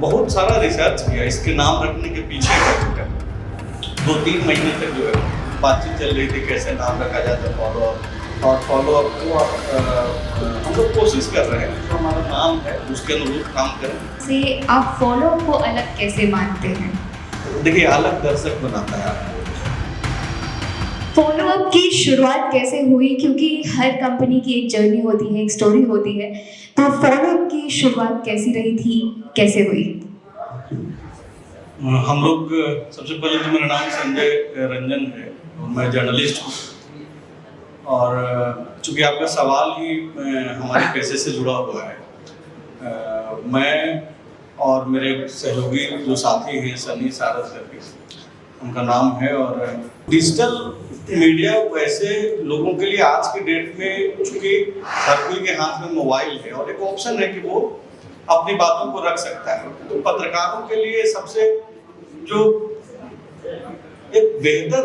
बहुत सारा रिसर्च किया इसके नाम रखने के पीछे का। 2-3 महीने तक जो है बातचीत चल रही थी कैसे नाम रखा जाए तो फॉलोअप को हम लोग कोशिश कर रहे हैं जो हमारा नाम है उसके अनुरूप काम करें। से आप फॉलोअप को अलग कैसे मानते हैं? देखिए, अलग दर्शक बनाता है आपको। फॉलोअप की शुरुआत कैसे हुई, क्योंकि हर कंपनी की एक जर्नी होती है, एक स्टोरी होती है, तो फॉलोअप की शुरुआत कैसी रही थी, कैसे हुई? हम लोग सबसे पहले तो मेरा नाम संजय रंजन है और मैं जर्नलिस्ट हूँ। और चूँकि आपका सवाल ही हमारे पेशे से जुड़ा हुआ है, मैं और मेरे सहयोगी जो साथी हैं सनी सारस करके उनका नाम है। और डिजिटल मीडिया वैसे लोगों के लिए आज के डेट में चूँकि हर कोई के हाथ में मोबाइल है और एक ऑप्शन है कि वो अपनी बातों को रख सकता है, तो पत्रकारों के लिए सबसे जो एक बेहतर,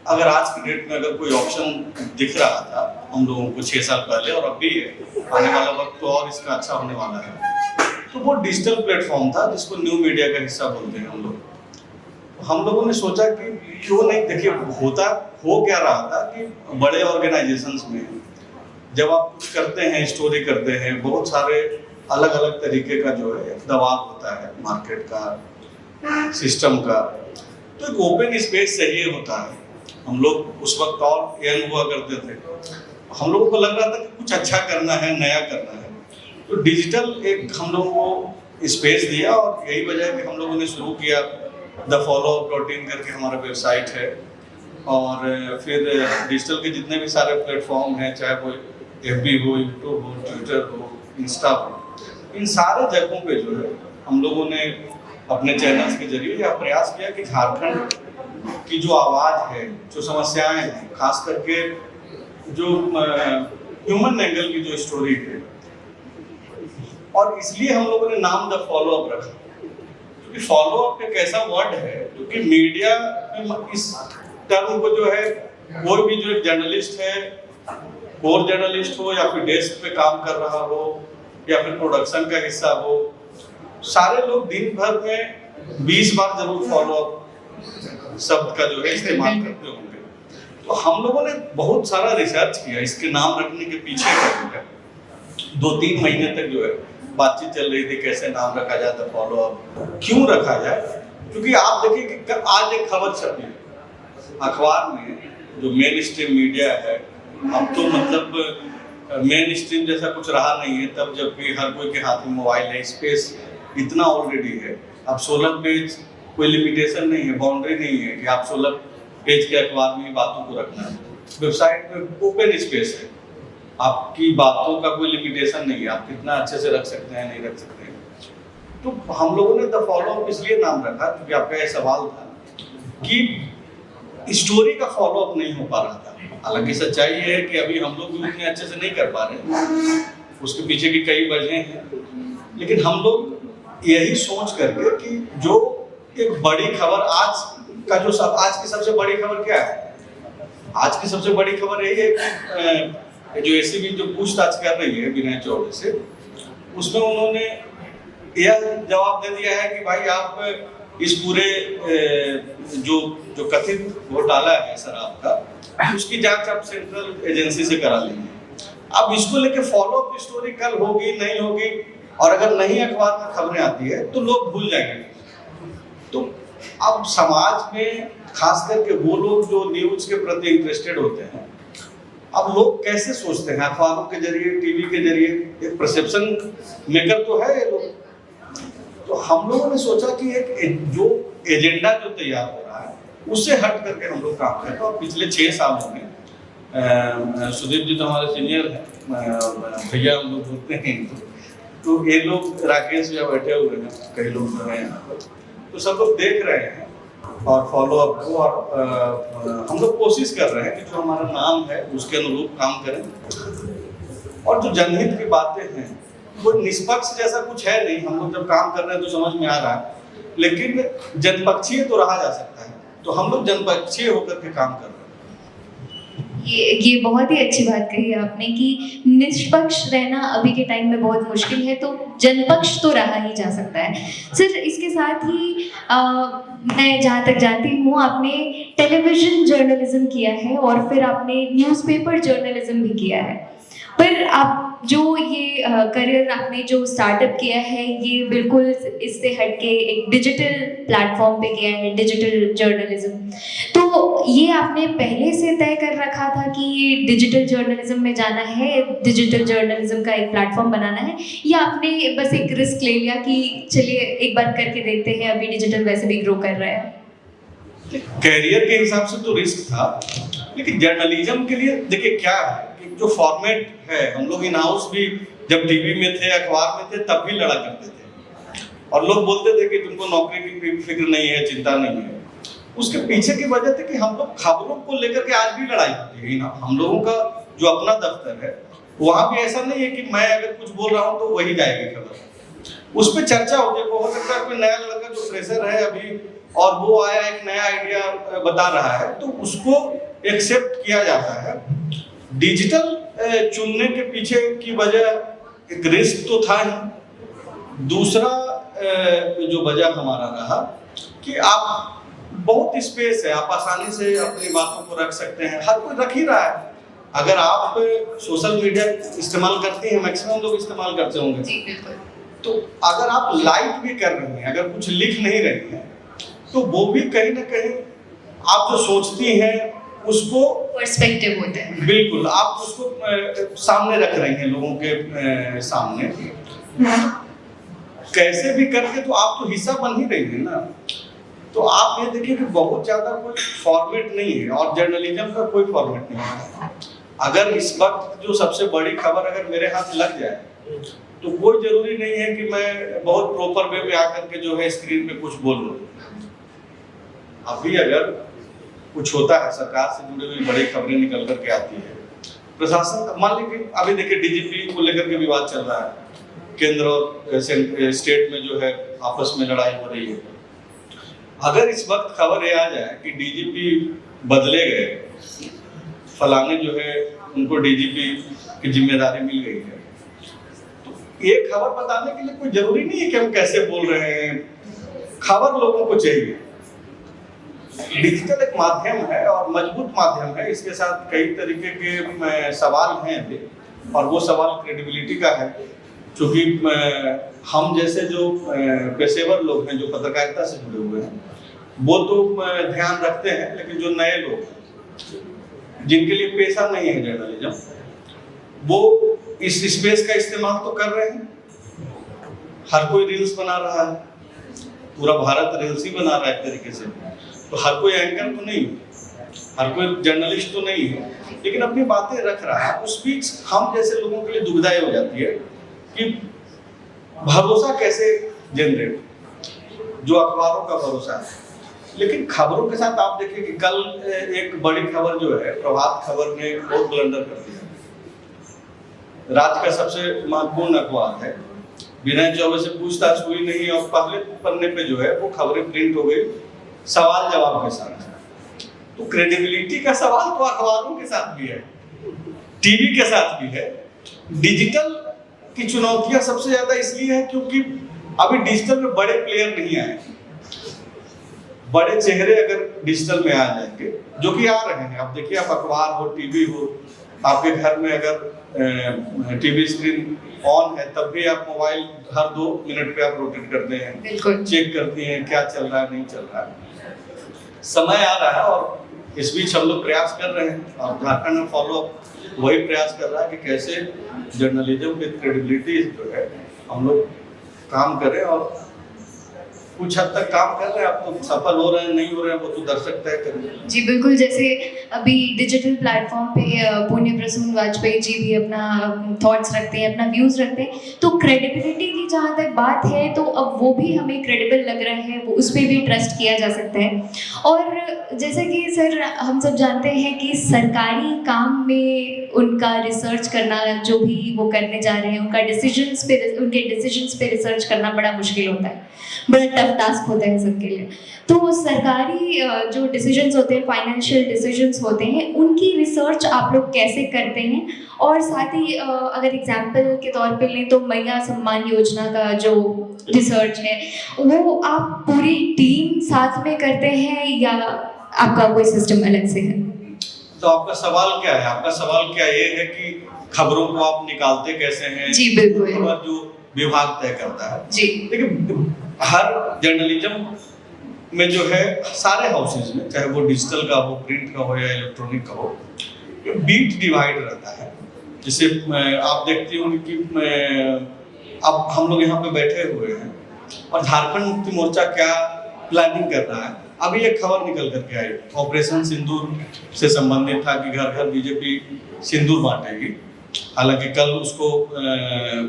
अगर आज की डेट में अगर कोई ऑप्शन दिख रहा था हम लोगों को 6 साल पहले और अब भी है, आने वाला वक्त तो और इसका अच्छा होने वाला है, तो वो डिजिटल प्लेटफॉर्म था जिसको न्यू मीडिया का हिस्सा बोलते हैं हम लोग। हम लोगों ने सोचा कि क्यों नहीं, देखिए हो क्या रहा था कि बड़े ऑर्गेनाइजेशंस में जब आप कुछ करते हैं, स्टोरी करते हैं, बहुत सारे अलग अलग तरीके का जो है दबाव होता है, मार्केट का, सिस्टम का, तो एक ओपन स्पेस चाहिए होता है। हम लोग उस वक्त और यंग हुआ करते थे, हम लोगों को लग रहा था कि कुछ अच्छा करना है, नया करना है, तो डिजिटल एक हम लोगों को स्पेस दिया और यही वजह है कि हम लोगों ने शुरू किया thefollowup.in करके हमारा वेबसाइट है। और फिर डिजिटल के जितने भी सारे प्लेटफॉर्म हैं, चाहे वो FB हो, यूट्यूब हो, ट्विटर हो, इंस्टा हो, इन सारे जगहों पे जो है हम लोगों ने अपने चैनल्स के जरिए यह प्रयास किया कि झारखंड की जो आवाज़ है, जो समस्याएं हैं, खास करके जो ह्यूमन एंगल की जो स्टोरी है, और इसलिए हम लोगों ने नाम द फॉलोअप रखा, क्योंकि फॉलोअप एक ऐसा वर्ड है क्योंकि मीडिया में इस टर्म को जो है कोई भी जो एक जर्नलिस्ट है, कोर जर्नलिस्ट हो या फिर डेस्क पे काम कर रहा हो या फिर प्रोडक्शन का हिस्सा हो, सारे लोग दिन भर में 20 बार जरूर फॉलोअप शब्द का जो है इस्तेमाल करते होंगे। तो हम लोगों ने बहुत सारा रिसर्च किया इसके नाम रखने के पीछे का। 2-3 महीने तक जो है बातचीत चल रही थी कैसे नाम रखा जाए तो फॉलोअप क्यों रखा जाए, क्योंकि आप देखिए कि आज एक खबर छपी अखबार में, जो मेन स्ट्रीम मीडिया है, अब तो मतलब मेन स्ट्रीम जैसा कुछ रहा नहीं है, तब जबकि हर कोई के हाथ में मोबाइल है, स्पेस इतना ऑलरेडी है। अब 16 पेज कोई लिमिटेशन नहीं है, बाउंड्री नहीं है कि आप 16 पेज के अखबार में बातों को रखना है। वेबसाइट में ओपन स्पेस है, आपकी बातों का कोई लिमिटेशन नहीं है, आप कितना अच्छे से रख सकते हैं, नहीं रख सकते हैं। तो हम लोगों ने द फॉलोअप इसलिए नाम रखा क्योंकि आपका यह सवाल था कि स्टोरी का फॉलोअप नहीं हो पा रहा था। हालांकि सच्चाई ये है कि अभी हम लोग भी उतने अच्छे से नहीं कर पा रहे, उसके पीछे की कई वजह हैं, लेकिन हम लोग यही सोच करके कि जो एक बड़ी खबर आज की सबसे बड़ी खबर क्या है, आज की सबसे बड़ी खबर यही है कि जो एसीबी जो पूछताछ कर रही है विनय चौबे से, उसमें उन्होंने यह जवाब दे दिया है कि भाई आप इस पूरे जो कथित घोटाला है शराब का, उसकी जांच आप सेंट्रल एजेंसी से करा लीजिए। अब इसको लेके फॉलोअप स्टोरी कल होगी नहीं होगी, और अगर नहीं अखबार में खबरें आती है तो लोग भूल जाएंगे। तो अब समाज में खास करके वो लोग जो न्यूज के प्रति इंटरेस्टेड होते हैं, अब लोग कैसे सोचते हैं, अखबारों के जरिए, टीवी के जरिए, एक परसेप्शन मेकर तो है ये लोग। तो हम लोगों ने सोचा कि एक जो एजेंडा जो तैयार हो रहा है उससे हट करके हम लोग काम करें। और पिछले 6 सालों में सुदीप जी तो हमारे सीनियर हैं, भैया हम लोग बोलते हैं, तो ये लोग राकेश भैया बैठे हुए हैं, कई लोग जो हैं यहाँ पर, तो सब लोग देख रहे हैं और फॉलोअप को, और हम लोग कोशिश कर रहे हैं कि जो हमारा नाम है उसके अनुरूप काम करें। और जो जनहित की बातें हैं वो निष्पक्ष जैसा कुछ है नहीं, हम लोग जब काम कर रहे हैं तो समझ में आ रहा है, लेकिन जनपक्षीय तो रहा जा सकता है, तो हम लोग जनपक्षीय होकर के काम कर रहे हैं। ये बहुत ही अच्छी बात कही आपने कि निष्पक्ष रहना अभी के टाइम में बहुत मुश्किल है, तो जनपक्ष तो रहा ही जा सकता है। सर, इसके साथ ही मैं जहाँ तक जानती हूँ, आपने टेलीविज़न जर्नलिज्म किया है और फिर आपने न्यूज़पेपर जर्नलिज्म भी किया है। पर आप जो ये करियर आपने जो स्टार्टअप किया है, ये बिल्कुल इससे हटके एक डिजिटल प्लेटफॉर्म पे किया है, डिजिटल जर्नलिज्म। तो ये आपने पहले से तय कर रखा था कि डिजिटल जर्नलिज्म में जाना है, डिजिटल जर्नलिज्म का एक प्लेटफॉर्म बनाना है, या आपने बस एक रिस्क ले लिया कि चलिए एक बार करके देखते हैं, अभी डिजिटल वैसे भी ग्रो कर रहा है? कैरियर के हिसाब से तो रिस्क था, लेकिन जर्नलिज्म के लिए देखिए क्या है कि जो फॉर्मेट है, हम लोग इन हाउस भी जब टीवी में थे, अखबार में थे, तब भी लड़ा करते थे और लोग बोलते थे कि तुमको नौकरी की फिक्र नहीं है, चिंता नहीं है। उसके पीछे की वजह थी कि हम लोग खबरों को लेकर के आज भी लड़ाई होती है ना। हम लोगों का जो अपना दफ्तर है, वहां भी ऐसा नहीं है कि मैं अगर कुछ बोल रहा हूं तो वही जाएगी खबर, उस पर चर्चा होती है। हो सकता है कोई नया लड़का जो फ्रेशर है अभी और वो आया एक नया आइडिया बता रहा है, तो उसको एक्सेप्ट किया जाता है। डिजिटल चुनने के पीछे की वजह एक रिस्क तो था ही, दूसरा जो वजह हमारा रहा कि आप बहुत स्पेस है, आप आसानी से अपनी बातों को रख सकते हैं, हर कोई रख ही रहा है। अगर आप सोशल मीडिया इस्तेमाल करती हैं, मैक्सिमम लोग इस्तेमाल करते होंगे जी बिल्कुल। तो अगर आप लाइक भी कर रही हैं, अगर कुछ लिख नहीं रही हैं, तो वो भी कहीं ना कहीं आप जो सोचती हैं उसको पर्सपेक्टिव होता है, बिल्कुल आप उसको सामने रख रही हैं लोगों के सामने। कैसे भी करके तो आप तो हिस्सा बन ही रही है ना। तो आप ये देखिए कि बहुत ज्यादा कोई फॉर्मेट नहीं है और जर्नलिज्म का कोई फॉर्मेट नहीं है। अगर इस वक्त जो सबसे बड़ी खबर अगर मेरे हाथ लग जाए तो कोई जरूरी नहीं है कि मैं बहुत प्रॉपर वे में आकर के जो है स्क्रीन पे कुछ बोलूं। अभी अगर कुछ होता है, सरकार से जुड़ी हुई बड़ी खबरें निकल करके आती है, प्रशासन, मान लीजिए अभी देखिए डीजीपी को लेकर के विवाद चल रहा है, केंद्र और स्टेट में जो है आपस में लड़ाई हो रही है। अगर इस वक्त खबर ये आ जाए कि डीजीपी बदले गए, फलाने जो है उनको डीजीपी की जिम्मेदारी मिल गई है, तो ये खबर बताने के लिए कोई जरूरी नहीं है कि हम कैसे बोल रहे हैं। खबर लोगों को चाहिए। डिजिटल एक माध्यम है और मजबूत माध्यम है, इसके साथ कई तरीके के सवाल हैं अभी, और वो सवाल क्रेडिबिलिटी का है। क्योंकि हम जैसे जो पेशेवर लोग हैं, जो पत्रकारिता से जुड़े हुए हैं, वो तो ध्यान रखते हैं, लेकिन जो नए लोग हैं जिनके लिए पेशा नहीं है जर्नलिज्म, वो इस स्पेस का इस्तेमाल तो कर रहे हैं। हर कोई रील्स बना रहा है, पूरा भारत रील्स ही बना रहा है एक तरीके से। तो हर कोई एंकर तो नहीं, हर कोई जर्नलिस्ट तो नहीं है, लेकिन अपनी बातें रख रहा है। उस बीच हम जैसे लोगों के लिए दुविधा हो जाती है कि भरोसा कैसे जनरेट, जो अखबारों का भरोसा है। लेकिन खबरों के साथ आप देखिए कि कल एक बड़ी खबर जो है, प्रभात खबर ने बहुत ब्लंडर कर दिया। राज्य का सबसे महत्वपूर्ण अखबार है, विनय चौबे से पूछताछ हुई नहीं और पहले पन्ने पे जो है वो खबरें प्रिंट हो गई सवाल जवाब के साथ। तो क्रेडिबिलिटी का सवाल तो अखबारों के साथ भी है, टीवी के साथ भी है। डिजिटल की चुनौतियां सबसे ज्यादा इसलिए है क्योंकि अभी डिजिटल में बड़े प्लेयर नहीं आए। बड़े चेहरे अगर डिजिटल में आ जाएंगे, जो कि आ रहे हैं, आप देखिए, आप अखबार हो, टीवी हो, आपके घर में अगर टीवी स्क्रीन ऑन है, तब भी आप मोबाइल हर 2 मिनट पे आप रोटेट करते हैं, चेक करते हैं क्या चल रहा है, नहीं चल रहा है। समय आ रहा है और इस बीच हम लोग प्रयास कर रहे हैं और झारखंड में फॉलो वही प्रयास कर रहा है कि कैसे जर्नलिज्म विद क्रेडिबिलिटी जो है हम लोग काम करें, और कुछ हद तक काम कर रहे हैं। आप तो सफल हो रहे हैं, नहीं हो रहे हैं, वो तो दर्शक तय करेंगे। जी बिल्कुल, जैसे अभी डिजिटल प्लेटफॉर्म पे पुण्य प्रसून वाजपेयी जी भी अपना थॉट्स रखते हैं, अपना व्यूज़ रखते हैं, तो क्रेडिबिलिटी की जहाँ तक बात है, तो अब वो भी हमें क्रेडिबल लग रहा है, वो उस पर भी ट्रस्ट किया जा सकता है। और जैसे कि सर, हम सब जानते हैं कि सरकारी काम में उनका रिसर्च करना, जो भी वो करने जा रहे हैं, उनके डिसीजंस पे रिसर्च करना बड़ा मुश्किल होता है, बड़ा टफ टास्क होता है सबके लिए। तो सरकारी जो डिसीजंस होते हैं, फाइनेंशियल डिसीजंस होते हैं, उनकी रिसर्च आप लोग कैसे करते हैं? और साथ ही अगर एग्जाम्पल के तौर पे लें तो महिला सम्मान योजना का जो रिसर्च है वो आप पूरी टीम साथ में करते हैं या आपका कोई सिस्टम अलग से है? तो आपका सवाल क्या है? आपका सवाल क्या ये है कि खबरों को आप निकालते कैसे हैं? जी बिल्कुल। जो विभाग तय करता है। जी। देखिए, हर जर्नलिज्म में जो है सारे हाउसेज में, चाहे वो डिजिटल का हो, प्रिंट का हो या इलेक्ट्रॉनिक का हो, बीट डिवाइड रहता है। जैसे आप देखती होंगे कि अब हम लोग यहाँ पे बैठे हुए हैं और झारखंड मुक्ति मोर्चा क्या प्लानिंग कर रहा है। अभी एक खबर निकल करके आई, ऑपरेशन सिंदूर से संबंधित था कि घर घर बीजेपी सिंदूर बांटेगी। हालांकि कल उसको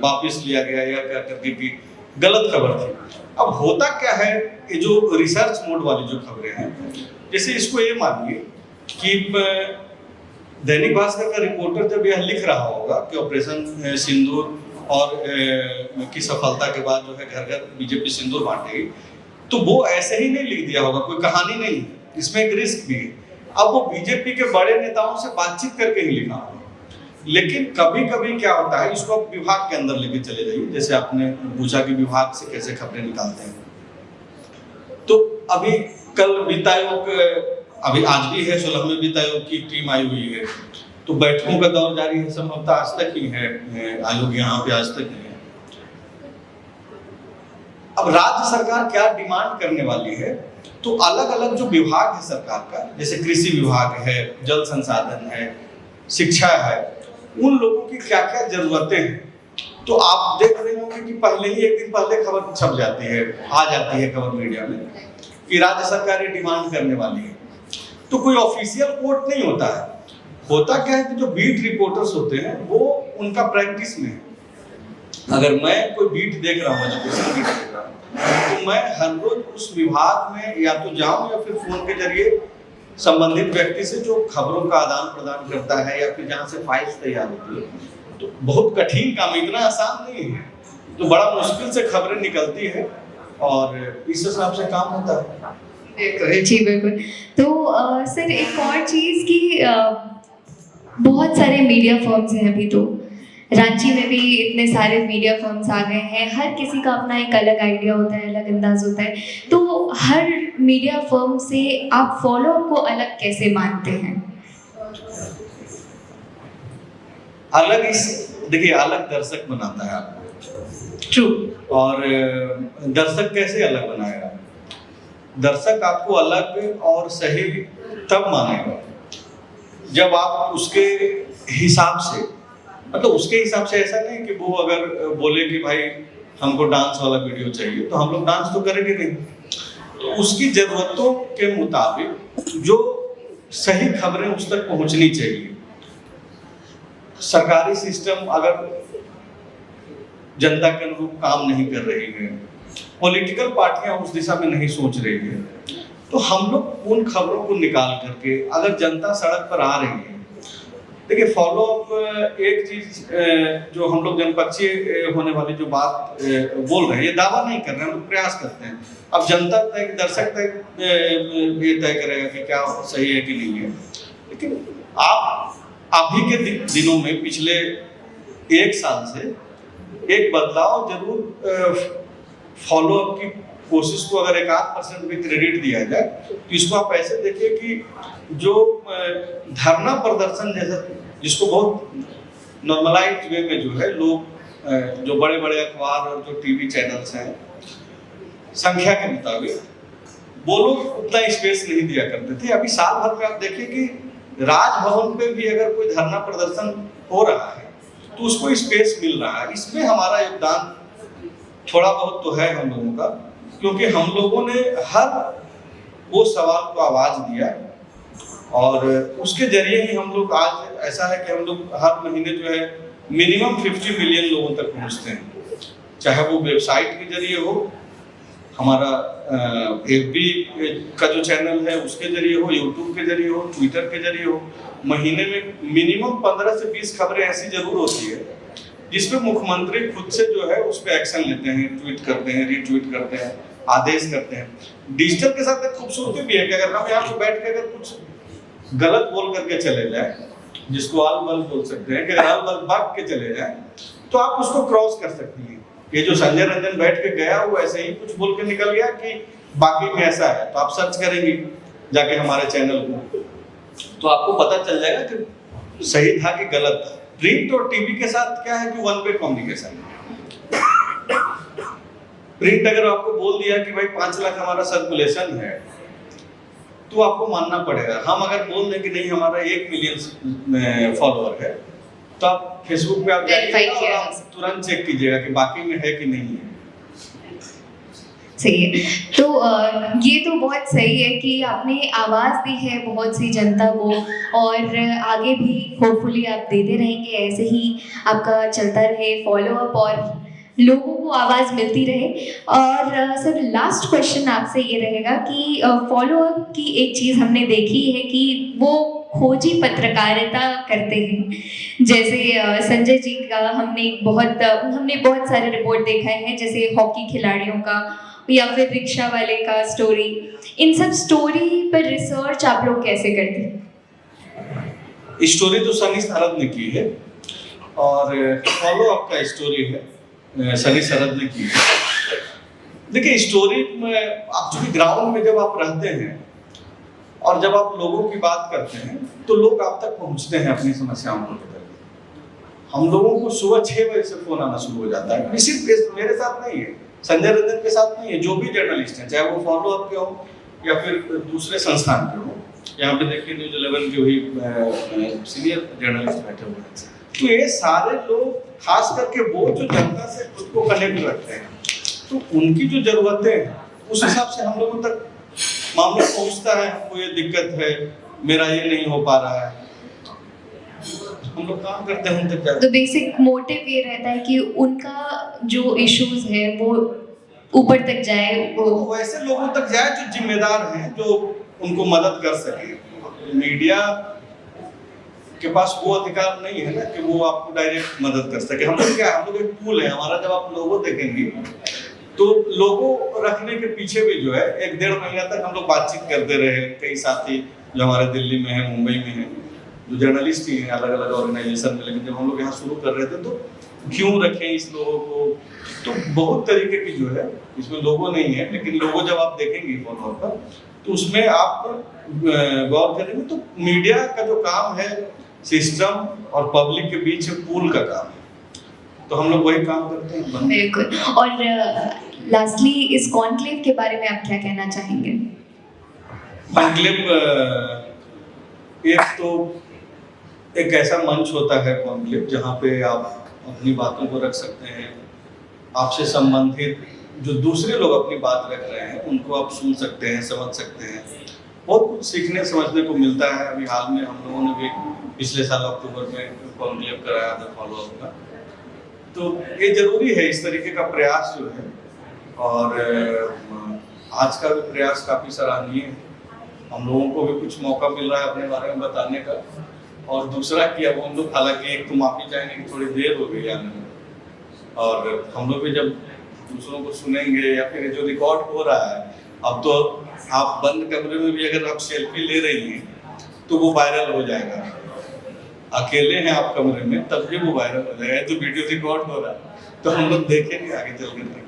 वापस लिया गया या क्या करके कि गलत खबर थी। अब होता क्या है, ये जो रिसर्च मोड वाली जो खबरें हैं, जैसे इसको ये मानिए कि दैनिक भास्कर का रिपोर्टर जब यह लिख रहा होगा कि ऑपरेशन सिंदूर और की सफलता के बाद जो है घर घर बीजेपी सिंदूर बांटेगी, तो वो ऐसे ही नहीं लिख दिया होगा, कोई कहानी नहीं है, इसमें एक रिस्क भी है। अब वो बीजेपी के बड़े नेताओं से बातचीत करके ही लिखा होगा। लेकिन कभी कभी क्या होता है, इसको आप विभाग के अंदर लेके चले जाइए, जैसे आपने पूछा कि विभाग से कैसे खबरें निकालते हैं। तो अभी कल वित्त आयोग, अभी आज भी है 16वें वित्त आयोग की टीम आई हुई है, तो बैठकों का दौर जारी है, संभवतः आज तक ही है, आयोग यहाँ पे आज तक ही है। अब राज्य सरकार क्या डिमांड करने वाली है, तो अलग अलग जो विभाग है सरकार का, जैसे कृषि विभाग है, जल संसाधन है, शिक्षा है, उन लोगों की क्या क्या जरूरतें हैं। तो आप देख रहे होंगे कि पहले ही एक दिन पहले खबर छप जाती है, आ जाती है खबर मीडिया में कि राज्य सरकार ये डिमांड करने वाली है। तो कोई ऑफिशियल कोर्ट नहीं होता है। होता क्या है कि जो बीट रिपोर्टर्स होते हैं वो उनका प्रैक्टिस में है। अगर मैं कोई बीट देख रहा हूँ, एजुकेशन बीट देख रहा हूँ, तो मैं हर रोज उस विभाग में या तो जाऊं या फिर फोन के जरिए संबंधित व्यक्ति से जो खबरों का आदान प्रदान करता है या फिर जहाँ से फाइल्स तैयार होती है। तो बहुत कठिन काम, इतना आसान नहीं है, तो बड़ा मुश्किल से खबरें निकलती है और इस हिसाब से काम होता है। बिल्कुल, जी बिल्कुल। तो सर एक और चीज़ कि बहुत सारे मीडिया फर्म्स हैं अभी, तो रांची में भी इतने सारे मीडिया फर्म्स आ गए हैं, हर किसी का अपना एक अलग आइडिया होता है, अलग अंदाज होता है। तो हर मीडिया फर्म से आप फॉलोअप को अलग कैसे मानते हैं? अलग इस देखिए, अलग दर्शक बनाता है आपको। ट्रू। और दर्शक कैसे अलग बनाएगा? दर्शक आपको अलग और सही तब मानेगा जब आप उसके हिसाब से, मतलब उसके हिसाब से ऐसा नहीं कि वो अगर बोले कि भाई हमको डांस वाला वीडियो चाहिए, तो हम लोग डांस तो करेंगे नहीं। तो उसकी जरूरतों के मुताबिक जो सही खबरें उस तक पहुंचनी चाहिए। सरकारी सिस्टम अगर जनता के अनुरूप काम नहीं कर रही है, पॉलिटिकल पार्टियां उस दिशा में नहीं सोच रही है, तो हम लोग उन खबरों को निकाल करके, अगर जनता सड़क पर आ रही है, देखिए फॉलोअप एक चीज जो हम लोग जनपक्षीय होने वाली जो बात बोल रहे हैं, ये दावा नहीं कर रहे हैं, हम लोग प्रयास करते हैं। अब जनता तय, दर्शक तय ये तय करेगा कि क्या सही है कि नहीं है। लेकिन आप अभी के दिनों में पिछले 1 साल से एक बदलाव जरूर, फॉलोअप की कोशिश को अगर 1-8% भी क्रेडिट दिया जाए, तो इसको आप ऐसे देखिए कि जो धरना प्रदर्शन जैसा, जिसको बहुत नॉर्मलाइज्ड वे में जो है लोग, जो बड़े बड़े अखबार और जो टीवी चैनल्स हैं, संख्या के मुताबिक वो लोग उतना स्पेस नहीं दिया करते थे। अभी साल भर में आप देखिए कि राजभवन पे भी अगर कोई धरना प्रदर्शन हो रहा है तो उसको स्पेस मिल रहा है। इसमें हमारा योगदान थोड़ा बहुत तो है हम लोगों का, क्योंकि हम लोगों ने हर वो सवाल को आवाज दिया और उसके जरिए ही हम लोग आज ऐसा है कि हम लोग हर महीने जो है मिनिमम 50 मिलियन लोगों तक पहुंचते हैं, चाहे वो वेबसाइट के जरिए हो, हमारा FB का जो चैनल है उसके जरिए हो, यूट्यूब के जरिए हो, ट्विटर के जरिए हो। महीने में मिनिमम 15 से 20 खबरें ऐसी जरूर होती है जिसपे मुख्यमंत्री खुद से जो है उस पर एक्शन लेते हैं, ट्वीट करते हैं, रीट्वीट करते हैं, आदेश करते हैं। डिजिटल के साथ एक खूबसूरती भी है कि अगर हम यहाँ पे बैठ के अगर कुछ गलत बोल करके चले जाए, जिसको आल बल बोल सकते हैं, कि अगर आल बल भाग के चले जाए तो आप उसको क्रॉस कर सकती हैं। ये जो संजय रंजन बैठ के गया वो ऐसे ही कुछ बोल के निकल गया कि बाकी में ऐसा है, तो आप सर्च करेंगे जाके हमारे चैनल को, तो आपको पता चल जाएगा कि सही था कि गलत था। प्रिंट और टीवी के साथ क्या है कि वन वे कम्युनिकेशन है। प्रिंट अगर आपको बोल दिया कि भाई 5 लाख हमारा सर्कुलेशन है, तो आपको मानना पड़ेगा। हम अगर बोल दें कि नहीं हमारा 1 मिलियन फॉलोअर है, तो आप फेसबुक पे आप जाइएगा और आप तुरंत चेक कीजिएगा कि बाकी में है कि नहीं है। सही है। तो ये तो बहुत सही है कि आपने आवाज़ दी है बहुत सी जनता को, और आगे भी होपफुली आप देते रहेंगे, ऐसे ही आपका चलता रहे फॉलोअप और लोगों को आवाज़ मिलती रहे। और सर लास्ट क्वेश्चन आपसे ये रहेगा कि फॉलोअप की एक चीज़ हमने देखी है कि वो खोजी पत्रकारिता करते हैं। जैसे संजय जी का हमने बहुत सारे रिपोर्ट देखा है, जैसे हॉकी खिलाड़ियों का या फिर रिक्शा वाले का स्टोरी। इन सब स्टोरी पर रिसर्च आप लोग कैसे करते हैं? स्टोरी तो सनी सरद ने की है, और फॉलो अप का स्टोरी है सनी सरद ने की है। देखिए स्टोरी में आप चूंकि ग्राउंड में जब आप रहते हैं और जब आप लोगों की बात करते हैं तो लोग आप तक पहुंचते हैं अपनी समस्याओं को लेकर। हम लोगों को सुबह 6 बजे से फोन आना शुरू हो जाता है। सिर्फ मेरे साथ नहीं है, संजय रंजन के साथ नहीं है, जो भी जर्नलिस्ट हैं, चाहे वो फॉलो अप के हो या फिर दूसरे संस्थान के हो। यहाँ पे देखिए न्यूज़ 11 के भी सीनियर जर्नलिस्ट बैठे हुए हैं। तो ये सारे लोग खास करके वो जो जनता से खुद को कनेक्ट रखते हैं, तो उनकी जो जरूरतें हैं उस हिसाब से हम लोगों तक मामला पहुंचता है। हमको ये दिक्कत है, मेरा ये नहीं हो पा रहा है, हम लोग काम करते हैं उन तक जाते। तो बेसिक मोटिव ये रहता है कि उनका जो इश्यूज है वो ऊपर तक जाए, वो वैसे लोगों तक जाए जो जिम्मेदार हैं, जो उनको मदद कर सके। मीडिया के पास वो अधिकार नहीं है ना कि वो आपको डायरेक्ट मदद कर सके। हम लोग क्या, हम लोग एक टूल है हमारा। जब आप लोगो देखेंगे तो लोगो रखने के पीछे भी जो है 1-1.5 महीना तक हम लोग बातचीत करते रहे। कई साथी जो हमारे दिल्ली में है, मुंबई में है, जो जर्नलिस्ट ही हैं अलग अलग ऑर्गेनाइजेशन में, लेकिन जब हम लोग यहाँ शुरू कर रहे थे तो क्यों रखें इस लोगों को, तो बहुत तरीके की जो है इसमें लोगो नहीं है, लेकिन लोगो जब आप देखेंगे फॉलोअर पर तो उसमें आप गौर करेंगे तो मीडिया का जो काम है सिस्टम और पब्लिक के बीच पुल का काम है, तो हम लोग वही काम करते हैं। बिल्कुल। और लास्टली इस कॉन्क्लेव के बारे में आप क्या कहना चाहेंगे? कॉन्क्लेव एक तो एक ऐसा मंच होता है कॉन्क्लेव जहाँ पे आप अपनी बातों को रख सकते हैं, आपसे संबंधित जो दूसरे लोग अपनी बात रख रहे हैं उनको आप सुन सकते हैं, समझ सकते हैं। बहुत कुछ सीखने समझने को मिलता है। अभी हाल में हम लोगों ने भी पिछले साल अक्टूबर में कॉन्क्लेव कराया था फॉलोअप का, तो ये जरूरी है इस तरीके का प्रयास जो है। और आज का भी प्रयास काफ़ी सराहनीय है। हम लोगों को भी कुछ मौका मिल रहा है अपने बारे में बताने का, और दूसरा कि अब हम लोग हालांकि एक तो माफी चाहेंगे कि थोड़ी देर हो गई आने में, और हम लोग भी जब दूसरों को सुनेंगे या फिर जो रिकॉर्ड हो रहा है, अब तो आप बंद कमरे में भी अगर आप सेल्फी ले रही हैं तो वो वायरल हो जाएगा। अकेले हैं आप कमरे में तब भी वो वायरल हो जाएगा, तो वीडियो रिकॉर्ड हो रहा है, तो हम लोग देखेंगे आगे चल के।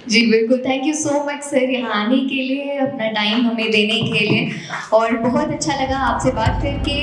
जी बिल्कुल, thank you so much sir यहाँ आने के लिए, अपना टाइम हमें देने के लिए, और बहुत अच्छा लगा आपसे बात करके।